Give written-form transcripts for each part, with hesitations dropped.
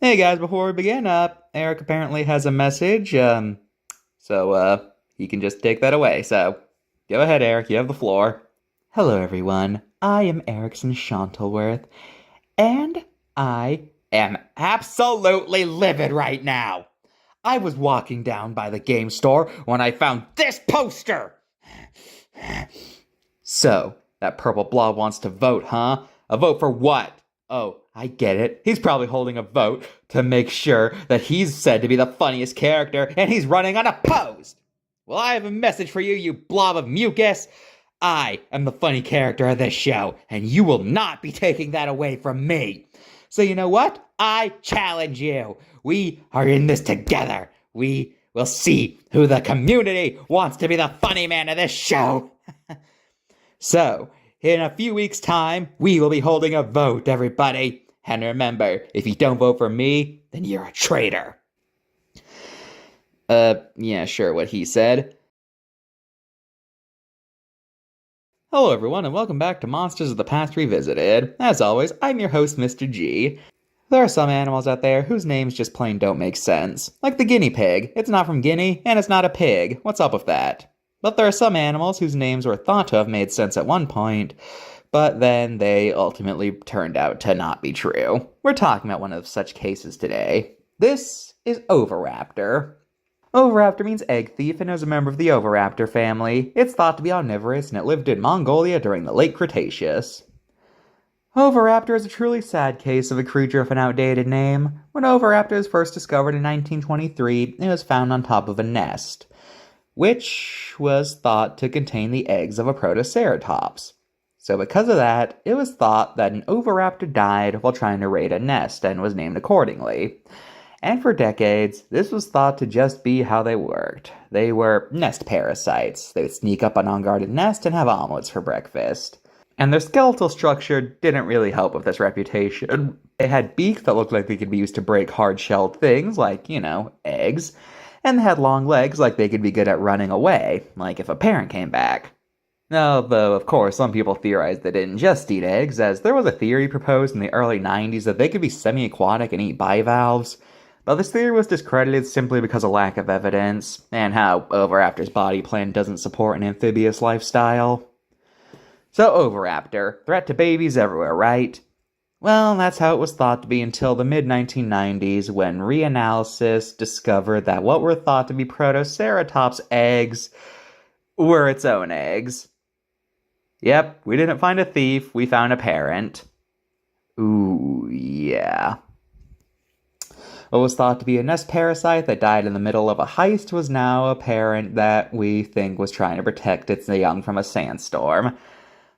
Hey guys, before we begin, Eric apparently has a message, so he can just take that away. So, go ahead, Eric, you have the floor. Hello, everyone. I am Erickson Shantleworth, and I am absolutely livid right now. I was walking down by the game store when I found this poster. So, that purple blob wants to vote, huh? A vote for what? Oh, I get it. He's probably holding a vote to make sure that he's said to be the funniest character and he's running unopposed. Well, I have a message for you, you blob of mucus. I am the funny character of this show, and you will not be taking that away from me. So you know what? I challenge you. We are in this together. We will see who the community wants to be the funny man of this show. So, in a few weeks' time, we will be holding a vote, everybody. And remember, if you don't vote for me, then you're a traitor. Yeah, sure, what he said. Hello, everyone, and welcome back to Monsters of the Past Revisited. As always, I'm your host, Mr.G. There are some animals out there whose names just plain don't make sense. Like the guinea pig. It's not from Guinea, and it's not a pig. What's up with that? But there are some animals whose names were thought to have made sense at one point, but then they ultimately turned out to not be true. We're talking about one of such cases today. This is Oviraptor. Oviraptor means egg thief and is a member of the Oviraptor family. It's thought to be omnivorous and it lived in Mongolia during the late Cretaceous. Oviraptor is a truly sad case of a creature with an outdated name. When Oviraptor was first discovered in 1923, it was found on top of a nest, which was thought to contain the eggs of a protoceratops. So because of that, it was thought that an Oviraptor died while trying to raid a nest and was named accordingly. And for decades, this was thought to just be how they worked. They were nest parasites. They would sneak up an unguarded nest and have omelets for breakfast. And their skeletal structure didn't really help with this reputation. They had beaks that looked like they could be used to break hard-shelled things, like, eggs. And they had long legs like they could be good at running away, like if a parent came back. Although, of course, some people theorized they didn't just eat eggs, as there was a theory proposed in the early 90s that they could be semi-aquatic and eat bivalves. But this theory was discredited simply because of lack of evidence, and how Oviraptor's body plan doesn't support an amphibious lifestyle. So Oviraptor, threat to babies everywhere, right? Well, that's how it was thought to be until the mid-1990s when reanalysis discovered that what were thought to be Protoceratops eggs were its own eggs. Yep, we didn't find a thief, we found a parent. Ooh, yeah. What was thought to be a nest parasite that died in the middle of a heist was now a parent that we think was trying to protect its young from a sandstorm.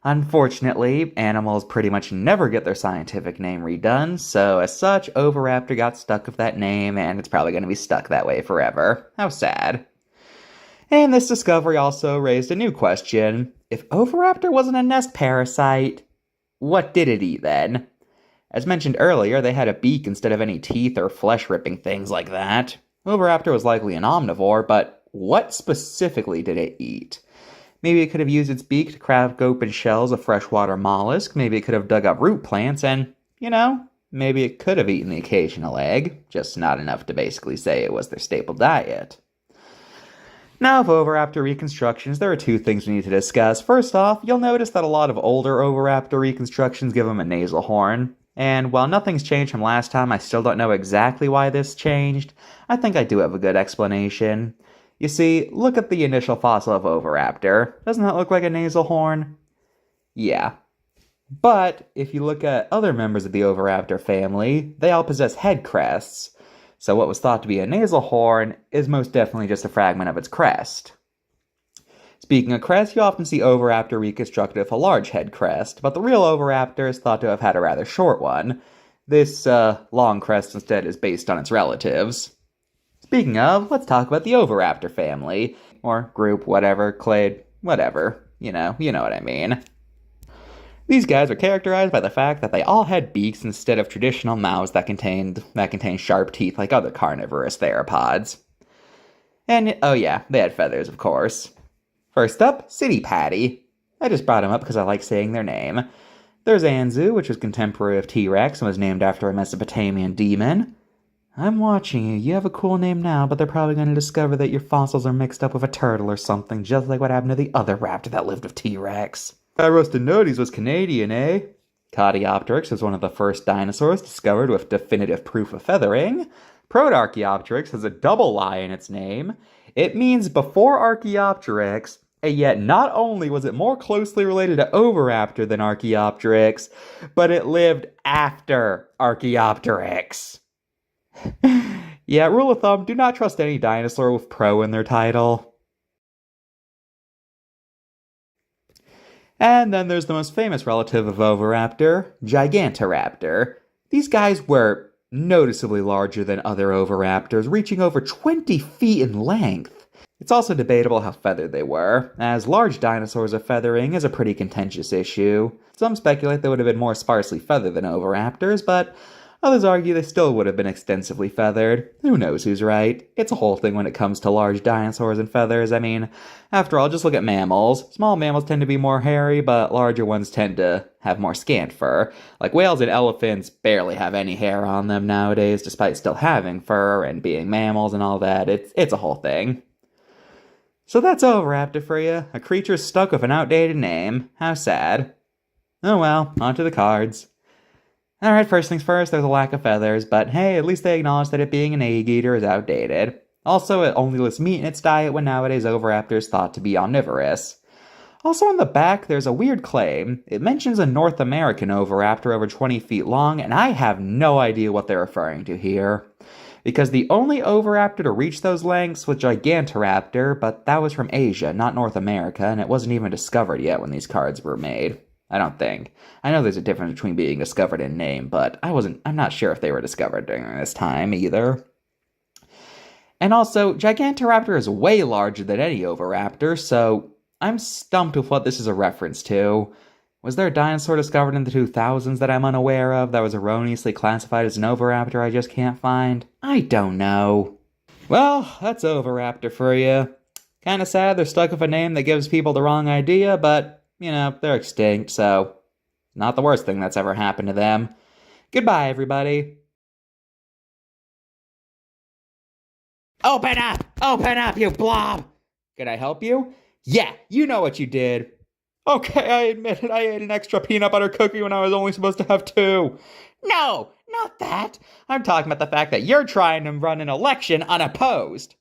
Unfortunately, animals pretty much never get their scientific name redone, so as such, Oviraptor got stuck with that name, and it's probably going to be stuck that way forever. How sad. And this discovery also raised a new question. If Oviraptor wasn't a nest parasite, what did it eat then? As mentioned earlier, they had a beak instead of any teeth or flesh-ripping things like that. Oviraptor was likely an omnivore, but what specifically did it eat? Maybe it could have used its beak to crack open shells of freshwater mollusk. Maybe it could have dug up root plants, and, maybe it could have eaten the occasional egg, just not enough to basically say it was their staple diet. Now, of Oviraptor reconstructions, there are two things we need to discuss. First off, you'll notice that a lot of older Oviraptor reconstructions give them a nasal horn. And while nothing's changed from last time, I still don't know exactly why this changed. I think I do have a good explanation. You see, look at the initial fossil of Oviraptor. Doesn't that look like a nasal horn? Yeah. But if you look at other members of the Oviraptor family, they all possess head crests. So what was thought to be a nasal horn is most definitely just a fragment of its crest. Speaking of crest, you often see Oviraptor reconstructed with a large head crest, but the real Oviraptor is thought to have had a rather short one. This long crest instead is based on its relatives. Speaking of, let's talk about the Oviraptor family, or group, whatever, clade, whatever, you know what I mean. These guys are characterized by the fact that they all had beaks instead of traditional mouths that contained sharp teeth like other carnivorous theropods. And, oh yeah, they had feathers, of course. First up, City Patty. I just brought him up because I like saying their name. There's Anzu, which was contemporary of T-Rex and was named after a Mesopotamian demon. I'm watching you. You have a cool name now, but they're probably going to discover that your fossils are mixed up with a turtle or something, just like what happened to the other raptor that lived with T-Rex. Arostenodes was Canadian, eh? Codiopteryx was one of the first dinosaurs discovered with definitive proof of feathering. Protarchaeopteryx has a double I in its name. It means before Archaeopteryx, and yet not only was it more closely related to Oviraptor than Archaeopteryx, but it lived after Archaeopteryx. Yeah, rule of thumb, do not trust any dinosaur with pro in their title. And then there's the most famous relative of Oviraptor, Gigantoraptor. These guys were noticeably larger than other oviraptors, reaching over 20 feet in length. It's also debatable how feathered they were, as large dinosaurs of feathering is a pretty contentious issue. Some speculate they would have been more sparsely feathered than oviraptors, but others argue they still would have been extensively feathered. Who knows who's right? It's a whole thing when it comes to large dinosaurs and feathers. I mean, after all, just look at mammals. Small mammals tend to be more hairy, but larger ones tend to have more scant fur. Like whales and elephants barely have any hair on them nowadays, despite still having fur and being mammals and all that. It's a whole thing. So that's Oviraptor for you. A creature stuck with an outdated name. How sad. Oh well, on to the cards. Alright, first things first, there's a lack of feathers, but hey, at least they acknowledge that it being an egg eater is outdated. Also, it only lists meat in its diet when nowadays Oviraptor is thought to be omnivorous. Also on the back, there's a weird claim. It mentions a North American Oviraptor over 20 feet long, and I have no idea what they're referring to here. Because the only Oviraptor to reach those lengths was Gigantoraptor, but that was from Asia, not North America, and it wasn't even discovered yet when these cards were made. I don't think. I know there's a difference between being discovered and named, but I'm not sure if they were discovered during this time either. And also, Gigantoraptor is way larger than any Oviraptor, so I'm stumped with what this is a reference to. Was there a dinosaur discovered in the 2000s that I'm unaware of that was erroneously classified as an Oviraptor I just can't find? I don't know. Well, that's Oviraptor for you. Kinda sad they're stuck with a name that gives people the wrong idea, but you know, they're extinct, so not the worst thing that's ever happened to them. Goodbye, everybody. Open up! Open up, you blob! Can I help you? Yeah, you know what you did. Okay, I admit it, I ate an extra peanut butter cookie when I was only supposed to have 2. No, not that. I'm talking about the fact that you're trying to run an election unopposed.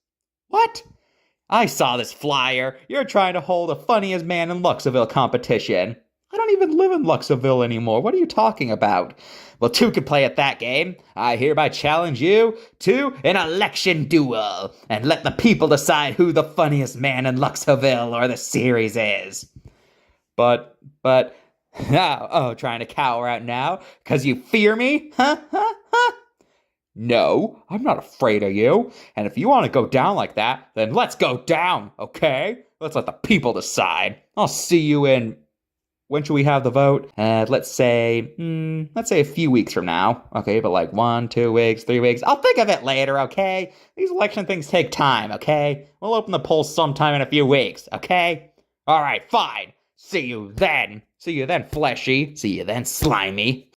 What? I saw this flyer. You're trying to hold a funniest man in Luxaville competition. I don't even live in Luxaville anymore. What are you talking about? Well, 2 could play at that game. I hereby challenge you to an election duel and let the people decide who the funniest man in Luxaville or the series is. But, trying to cower out now? 'Cause you fear me? Huh? No, I'm not afraid of you. And if you want to go down like that, then let's go down, okay? Let's let the people decide. I'll see you in... When should we have the vote? Let's say a few weeks from now. Okay, but like 1, 2 weeks, 3 weeks. I'll think of it later, okay? These election things take time, okay? We'll open the polls sometime in a few weeks, okay? All right, fine. See you then. See you then, fleshy. See you then, slimy.